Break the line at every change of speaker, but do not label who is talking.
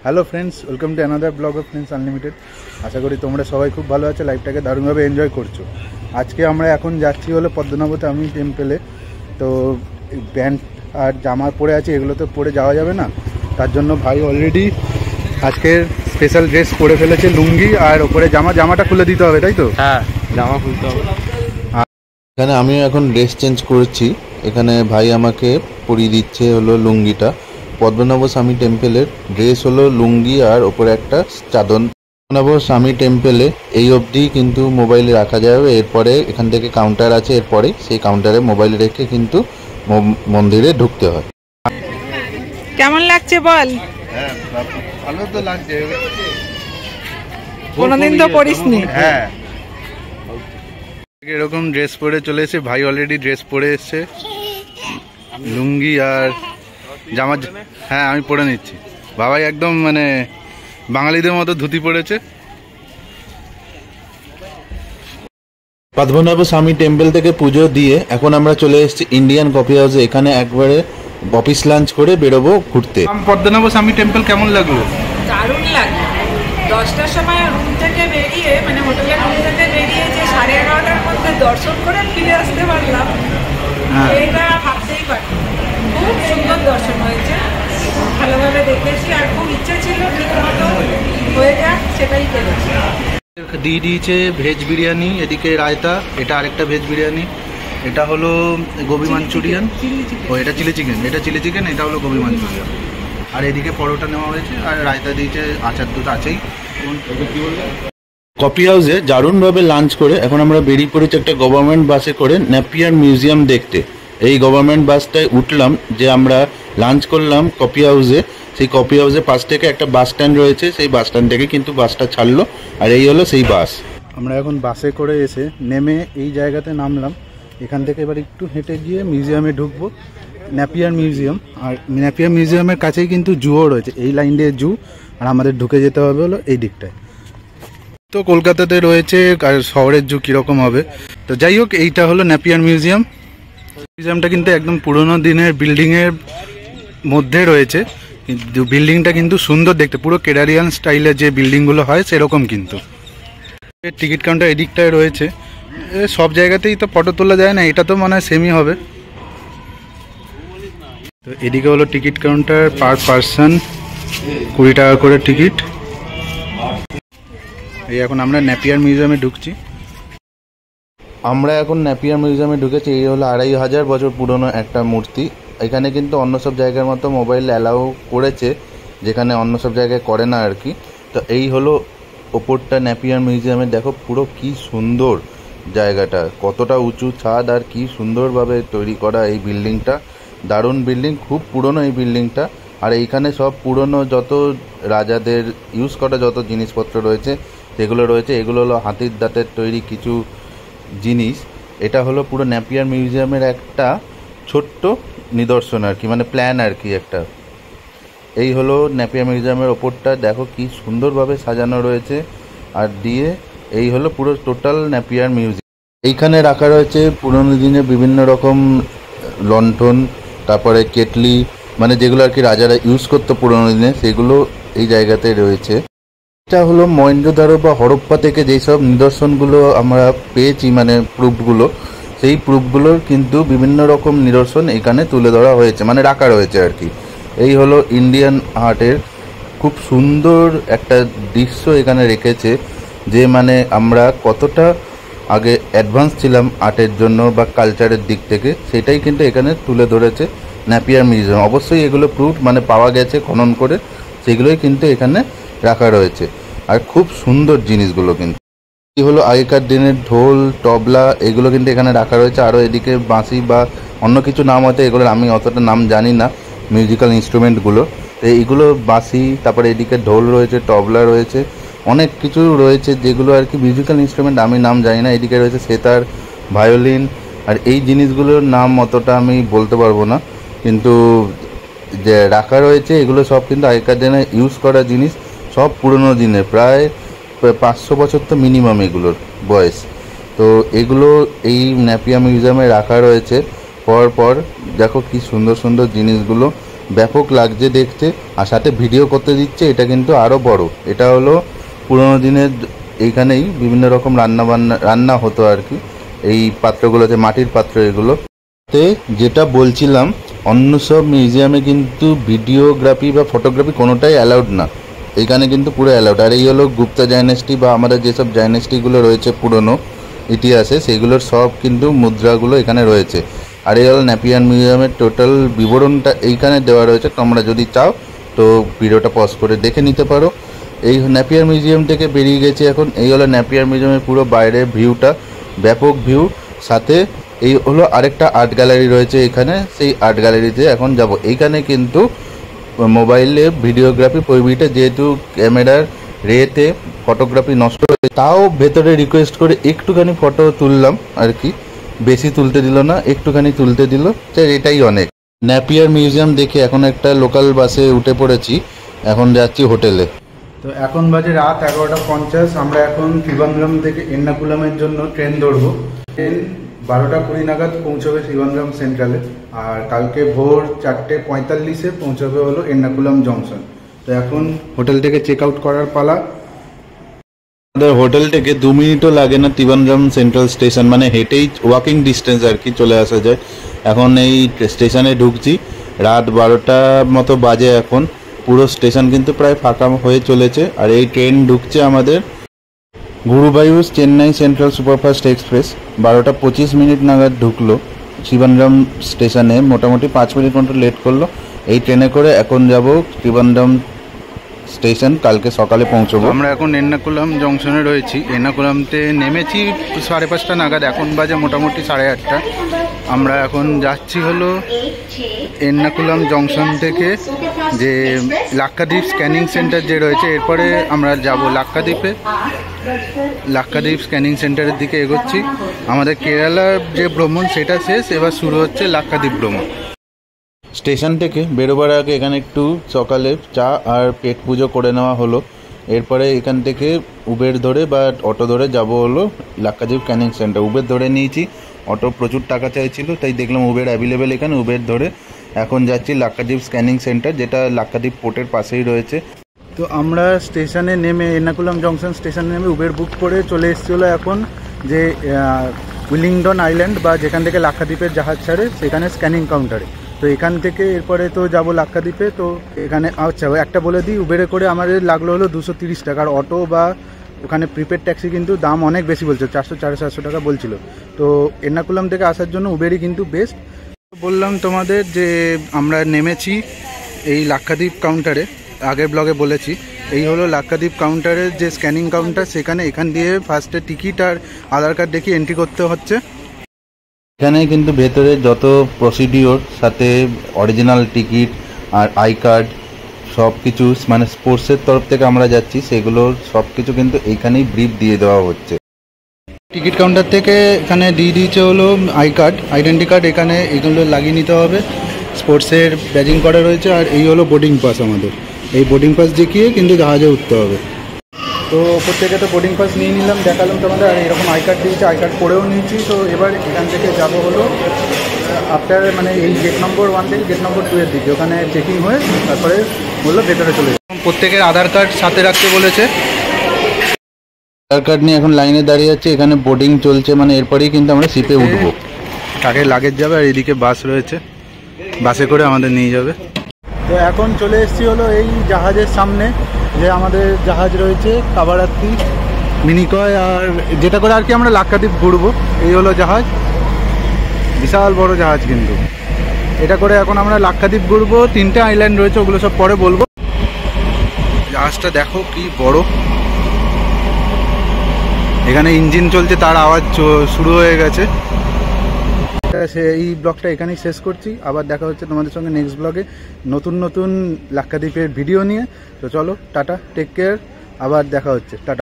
Hello friends, welcome to another blog of Friends Unlimited. আশা করি তোমরা সবাই খুব ভালো আছো, লাইফটাকে দারুণভাবে এনজয় করছো। আজকে আমরা এখন যাচ্ছি হলো পদ্মনাভতে আমি টেম্পেলে। তো প্যান্ট আর জামা পরে আছে, এগুলো তো পরে যাওয়া যাবে না, তার জন্য ভাই অলরেডি আজকের স্পেশাল ড্রেস পরে ফেলেছে, লুঙ্গি আর ওপরে জামাটা খুলে দিতে হবে, তাই তো?
হ্যাঁ, জামা খুলতে হবে।
এখানে আমিও এখন ড্রেস চেঞ্জ করছি। এখানে ভাই আমাকে পরিয়ে দিচ্ছে হলো লুঙ্গিটা। পদ্মনাভ স্বামী টেম্পেলের ড্রেস হলো লুঙ্গি আর ওপরে একটা চাদর। পদ্মনাভ স্বামী টেম্পেলে এই অবধি কিন্তু মোবাইলে রাখা যাবে, এরপরে এখান থেকে কাউন্টার আছে, এরপরে সেই কাউন্টারে মোবাইল রেখে কিন্তু মন্দিরে ঢুকতে হয়।
কেমন লাগছে বল?
হ্যাঁ, ভালো তো লাগছে।
কোনোদিন তো পরিসনি।
হ্যাঁ, এরকম ড্রেস পরে চলে এসে ভাই অলরেডি ড্রেস পরে এসছে, লুঙ্গি আর জামা। হ্যাঁ, আমি পরে নিচ্ছি। বাবাই একদম মানে বাঙালিদের মতো ধুতি পরেছে।
পদ্মনাভ স্বামী টেম্পল থেকে পুজো দিয়ে এখন আমরা চলে এসেছি ইন্ডিয়ান কফি হাউসে। এখানে একবারে অফিস লাঞ্চ করে বেরোবো ঘুরতে।
পদ্মনাভ স্বামী টেম্পল কেমন লাগলো?
দারুণ লাগলো। 10টার সময় রুম থেকে বেরিয়ে, মানে হোটেলের রুম থেকে বেরিয়ে যে 11:30টার মধ্যে দর্শন করে ফিরে আসতে পারলাম, এটা ভাবতেই পারি। খুব সুন্দর দর্শন হয়েছে, ভালোভাবে দেখেছি, আর খুব ইচ্ছে ছিল ঠিক মতো হয়ে যাক, সেটাই পেরেছি।
দিয়ে দিয়েছে ভেজ বিরিয়ানি, এদিকে রায়তা, এটা আরেকটা ভেজ বিরিয়ানি, এটা হলো গোবি মাঞ্চুরিয়ান, ও এটা চিলি চিকেন, এটা হলো গোবি মাঞ্চুরিয়ান, আর এদিকে পরোটা নেওয়া হয়েছে, আর রায়তা দিয়েছে, আচার দুটো আছেই।
কফি হাউসে দারুণভাবে লাঞ্চ করে এখন আমরা বেরিয়ে পড়েছি একটা গভর্নমেন্ট বাসে করে নেপিয়ার মিউজিয়াম দেখতে। এই গভর্নমেন্ট বাসটায় উঠলাম, যে আমরা লাঞ্চ করলাম কফি হাউসে, সেই কফি হাউসের পাশ থেকে একটা বাস স্ট্যান্ড রয়েছে, সেই বাস স্ট্যান্ড থেকে কিন্তু বাসটা ছাড়লো, আর এই হলো সেই বাস।
আমরা এখন বাসে করে এসে নেমে এই জায়গাতে নামলাম। এখান থেকে এবার একটু হেঁটে গিয়ে মিউজিয়ামে ঢুকবো, নেপিয়ার মিউজিয়াম। আর নেপিয়ার মিউজিয়ামের কাছেই কিন্তু জুও রয়েছে, এই লাইন দিয়ে জু, আর আমাদের ঢুকে যেতে হবে হলো এই দিকটায়। তো কলকাতাতে রয়েছে, আর শহরের জু কীরকম হবে। তো যাই হোক, এইটা হলো নেপিয়ার মিউজিয়াম। মিউজিয়ামটা কিন্তু একদম পুরোনো দিনের বিল্ডিংয়ের মধ্যে রয়েছে, কিন্তু বিল্ডিংটা কিন্তু সুন্দর দেখতে, পুরো কেরারিয়ান স্টাইলের যে বিল্ডিংগুলো হয় সেরকম। কিন্তু টিকিট কাউন্টার এদিকটায় রয়েছে। সব জায়গাতেই তো ফটো তোলা যায় না, এটা তো মনে হয় সেমই হবে। তো এদিকে হলো টিকিট কাউন্টার, পার পারসন 20 টাকা করে টিকিট। এই এখন আমরা নেপিয়ার মিউজিয়ামে ঢুকছি।
আমরা এখন নেপিয়ার মিউজিয়ামে ঢুকেছি। এই হলো 2500 বছর পুরনো একটা মূর্তি। এখানে কিন্তু অন্য সব জায়গার মতো মোবাইল অ্যালাউ করেছে, যেখানে অন্য সব জায়গায় করে না আর কি। তো এই হলো ওপরটা নেপিয়ার মিউজিয়ামে, দেখো পুরো কি সুন্দর জায়গাটা, কতটা উঁচু ছাদ, আর কি সুন্দরভাবে তৈরি করা এই বিল্ডিংটা। দারুণ বিল্ডিং, খুব পুরনো এই বিল্ডিংটা। আর এইখানে সব পুরনো যত রাজাদের ইউজ করা যত জিনিসপত্র রয়েছে সেগুলো রয়েছে। এগুলো হলো হাতির দাঁতের তৈরি কিছু জিনিস। এটা হলো পুরো নেপিয়ার মিউজিয়ামের একটা ছোট্ট নিদর্শন আর কি, মানে প্ল্যান আর কি একটা। এই হলো নেপিয়ার মিউজিয়ামের ওপরটা, দেখো কি সুন্দরভাবে সাজানো রয়েছে। আর দিয়ে এই হলো পুরো টোটাল নেপিয়ার মিউজিয়াম। এইখানে রাখা রয়েছে পুরনো দিনে বিভিন্ন রকম লণ্ঠন, তারপরে কেটলি, মানে যেগুলো আর কি রাজারা ইউজ করতো পুরনো দিনে, সেগুলো এই জায়গাতে রয়েছে। এটা হলো মহেঞ্জোদারো বা হরপ্পা থেকে যেসব নিদর্শনগুলো আমরা পেয়েছি, মানে প্রুফগুলো, সেই প্রুফগুলোর কিন্তু বিভিন্ন রকম নিদর্শন এখানে তুলে ধরা হয়েছে, মানে রাখা রয়েছে আর কি। এই হলো ইন্ডিয়ান আর্টের খুব সুন্দর একটা দৃশ্য এখানে রেখেছে, যে মানে আমরা কতটা আগে অ্যাডভান্স ছিলাম আর্টের জন্য বা কালচারের দিক থেকে, সেটাই কিন্তু এখানে তুলে ধরেছে নেপিয়ার মিউজিয়াম। অবশ্যই এগুলো প্রুফ, মানে পাওয়া গেছে খনন করে, সেগুলোই কিন্তু এখানে রাখা রয়েছে। আর খুব সুন্দর জিনিসগুলো কিন্তু এই হলো আগেকার দিনের ঢোল, তবলা, এগুলো কিন্তু এখানে রাখা রয়েছে। আরও এদিকে বাঁশি বা অন্য কিছু নাম হয়তো, এগুলোর আমি অতটা নাম জানি না, মিউজিক্যাল ইনস্ট্রুমেন্টগুলো। তো এইগুলো বাঁশি, তারপরে এদিকে ঢোল রয়েছে, তবলা রয়েছে, অনেক কিছু রয়েছে যেগুলো আর কি মিউজিক্যাল ইনস্ট্রুমেন্ট, আমি নাম জানি না। এদিকে রয়েছে সেতার, ভায়োলিন, আর এই জিনিসগুলোর নাম অতটা আমি বলতে পারবো না, কিন্তু যে রাখা রয়েছে এগুলো সব কিন্তু আগেকার দিনে ইউজ করা জিনিস, সব পুরনো দিনের, প্রায় 500 বছর তো মিনিমাম এগুলোর বয়স। তো এগুলো এই নেপিয়ার মিউজিয়ামে রাখা রয়েছে। পর দেখো কি সুন্দর সুন্দর জিনিসগুলো ব্যাপক লাগছে দেখতে, আর সাথে ভিডিও করতে দিচ্ছে, এটা কিন্তু আরও বড়। এটা হলো পুরোনো দিনের, এইখানেই বিভিন্ন রকম রান্না হতো আর কি, এই পাত্রগুলোতে, মাটির পাত্র এগুলো। যেটা বলছিলাম, অন্য সব মিউজিয়ামে কিন্তু ভিডিওগ্রাফি বা ফটোগ্রাফি কোনোটাই অ্যালাউড না, এইখানে কিন্তু পুরো অ্যালাউড। আর এই হলো গুপ্তা ডাইনেস্টি বা আমাদের যেসব ডাইনেস্টিগুলো রয়েছে পুরনো ইতিহাসে, সেগুলোর সব কিন্তু মুদ্রাগুলো এখানে রয়েছে। আর এই হলো নেপিয়ার মিউজিয়ামের টোটাল বিবরণটা এইখানে দেওয়া রয়েছে, তোমরা যদি চাও তো ভিডিওটা পজ করে দেখে নিতে পারো। এই নেপিয়ার মিউজিয়াম থেকে বেরিয়ে গেছে এখন। এই হলো নেপিয়ার মিউজিয়ামের পুরো বাইরের ভিউটা, ব্যাপক ভিউ। সাথে এই হলো আরেকটা আর্ট গ্যালারি রয়েছে এখানে, সেই আর্ট গ্যালারিতে এখন যাব। এইখানে কিন্তু মোবাইলে ভিডিওগ্রাফি প্রহিবিট, যেহেতু ক্যামেরার রেতে ফটোগ্রাফি নষ্ট হয়ে, তাও ভেতরে রিকোয়েস্ট করে একটুখানি ফটো তুললাম আর কি, বেশি তুলতে দিল না, একটুখানি তুলতে দিল, এটাই অনেক। নেপিয়ার মিউজিয়াম দেখে এখন একটা লোকাল বাসে উঠে পড়েছি, এখন যাচ্ছি হোটেলে।
তো এখন বাজে রাত 11:50। আমরা এখন ত্রিবান্দ্রম থেকে এর্নাকুলামের জন্য ট্রেন ধরবো। ট্রেন 12:20 নাগাদ পৌঁছবে ত্রিবান্দ্রম সেন্ট্রালে, আর কালকে ভোর 4:45-এ পৌঁছবে হলো এর্নাকুলাম জংশন। তো এখন হোটেল থেকে চেক আউট করার পালা।
আমাদের হোটেল থেকে 2 মিনিটও লাগে না ত্রিবান্দ্রম সেন্ট্রাল স্টেশন, মানে হেঁটেই ওয়াকিং ডিস্টেন্স আর কি চলে আসা যায়। এখন এই স্টেশনে ঢুকছি, রাত 12টা মতো বাজে এখন। পুরো স্টেশন কিন্তু প্রায় ফাঁকা হয়ে চলেছে। আর এই ট্রেন ঢুকছে আমাদের Guruvayur Chennai central superfast express. 12:25 নাগাদ ঢুকলো ত্রিবান্দ্রম স্টেশনে, মোটামুটি 5 মিনিট মতো লেট করলো। এই ট্রেনে করে এখন যাব ত্রিবান্দ্রম স্টেশন, কালকে সকালে পৌঁছবো।
আমরা এখন এর্নাকুলাম জংশনে রয়েছি। এর্নাকুলামতে নেমেছি 5:30 নাগাদ, এখন বাজে মোটামুটি 8:30। আমরা এখন যাচ্ছি হলো এর্নাকুলাম জংশন থেকে যে লাক্ষাদ্বীপ স্ক্যানিং সেন্টার যে রয়েছে, এরপরে আমরা যাব লাক্ষাদ্বীপে। লাক্ষাদ্বীপ স্ক্যানিং সেন্টারের দিকে এগোচ্ছি। আমাদের কেরালার যে ভ্রমণ সেটা শেষ, এবার শুরু হচ্ছে লাক্ষাদ্বীপ ভ্রমণ।
স্টেশন থেকে বেরোবার আগে এখানে একটু সকালে চা আর পেট পুজো করে নেওয়া হলো। এরপরে এখান থেকে উবের ধরে বা অটো ধরে যাব হলো লাক্ষাদ্বীপ স্ক্যানিং সেন্টার। উবের ধরে নিয়েছি, অটো প্রচুর টাকা চাইছিল, তাই দেখলাম উবের অ্যাভেলেবেল এখানে, উবের ধরে এখন যাচ্ছি লাক্ষাদ্বীপ স্ক্যানিং সেন্টার, যেটা লাক্ষাদ্বীপ পোর্টের পাশেই রয়েছে।
তো আমরা স্টেশনে নেমে, এর্নাকুলাম জংশন স্টেশনে নেমে উবের বুক করে চলে এসেছিল এখন যে উইলিংডন আইল্যান্ড বা যেখান থেকে লাক্ষাদ্বীপের জাহাজ ছাড়ে সেখানে স্ক্যানিং কাউন্টারে। তো এখান থেকে এরপরে তো যাব লাক্ষাদ্বীপে। তো এখানে আচ্ছা একটা বলে দিই, উবেরে করে আমাদের লাগলো হলো 230 টাকা। আর অটো বা ওখানে প্রিপেড ট্যাক্সি কিন্তু দাম অনেক বেশি বলছে, 400-700 টাকা বলছিল। তো এর্নাকুলাম থেকে আসার জন্য উবেরই কিন্তু বেস্ট। বললাম তোমাদের যে আমরা নেমেছি এই লাক্ষাদ্বীপ কাউন্টারে, আগের ব্লগে বলেছি। এই হলো লাক্ষাদ্বীপ কাউন্টারের যে স্ক্যানিং কাউন্টার, সেখানে এখান দিয়ে ফার্স্টে টিকিট আর আধার কার্ড দেখিয়ে এন্ট্রি করতে হচ্ছে।
এখানে কিন্তু ভেতরে যত প্রসিডিওর, সাথে অরিজিনাল টিকিট আর আই কার্ড সব কিছু, মানে স্পোর্টসের তরফ থেকে আমরা যাচ্ছি, সেগুলো সব কিছু কিন্তু এইখানেই ব্রিফ দিয়ে দেওয়া হচ্ছে।
টিকিট কাউন্টার থেকে এখানে দিয়ে দিয়েছে হলো আই কার্ড, আইডেন্টি কার্ড, এখানে এগুলো লাগিয়ে নিতে হবে। স্পোর্টসের ব্যাজিং করা রয়েছে। আর এই হলো বোর্ডিং পাস আমাদের, এই বোর্ডিং পাস দেখিয়ে কিন্তু জাহাজে উঠতে হবে। তো ওপর থেকে তো বোর্ডিং পাস নিয়ে নিলাম, দেখালাম তোমাদের। আর এরকম আই কার্ড দিয়েছে, আই কার্ড পরেও নিয়েছি। তো এবার এখান থেকে যাব হলো আফটার, মানে এই গেট নম্বর 1 থেকে গেট নম্বর 2 এর দিকে, ওখানে চেকিং হয়ে তারপরে বললো ভেতরে চলে যাবে। প্রত্যেকের আধার কার্ড সাথে রাখতে বলেছে।
আধার কার্ড নিয়ে এখন লাইনে দাঁড়িয়ে যাচ্ছে, এখানে বোর্ডিং চলছে, মানে এরপরেই কিন্তু আমরা শিপে উঠবো।
আগে লাগেজ যাবে, আর এদিকে বাস রয়েছে, বাসে করে আমাদের নিয়ে যাবে। তো এখন চলে এসেছি হলো এই জাহাজের সামনে, যে আমাদের জাহাজ রয়েছে কাবারাত্তি মিনিকয়, আর যেটা করে আর কি আমরা লাক্ষাদ্বীপ ঘুরবো। এই হলো জাহাজ, বিশাল বড় জাহাজ কিন্তু। এটা করে এখন আমরা লাক্ষাদ্বীপ ঘুরবো। 3টে আইল্যান্ড রয়েছে, ওগুলো সব পরে বলবো। জাহাজটা দেখো কি বড়, এখানে ইঞ্জিন চলছে, তার আওয়াজ শুরু হয়ে গেছে। এই ব্লগটা এখানেই শেষ করছি। আবার দেখা হচ্ছে তোমাদের সঙ্গে নেক্সট ব্লগে নতুন নতুন লাক্ষাদ্বীপের ভিডিও নিয়ে। তো চলো, টাটা, টেক কেয়ার, আবার দেখা হচ্ছে, টাটা।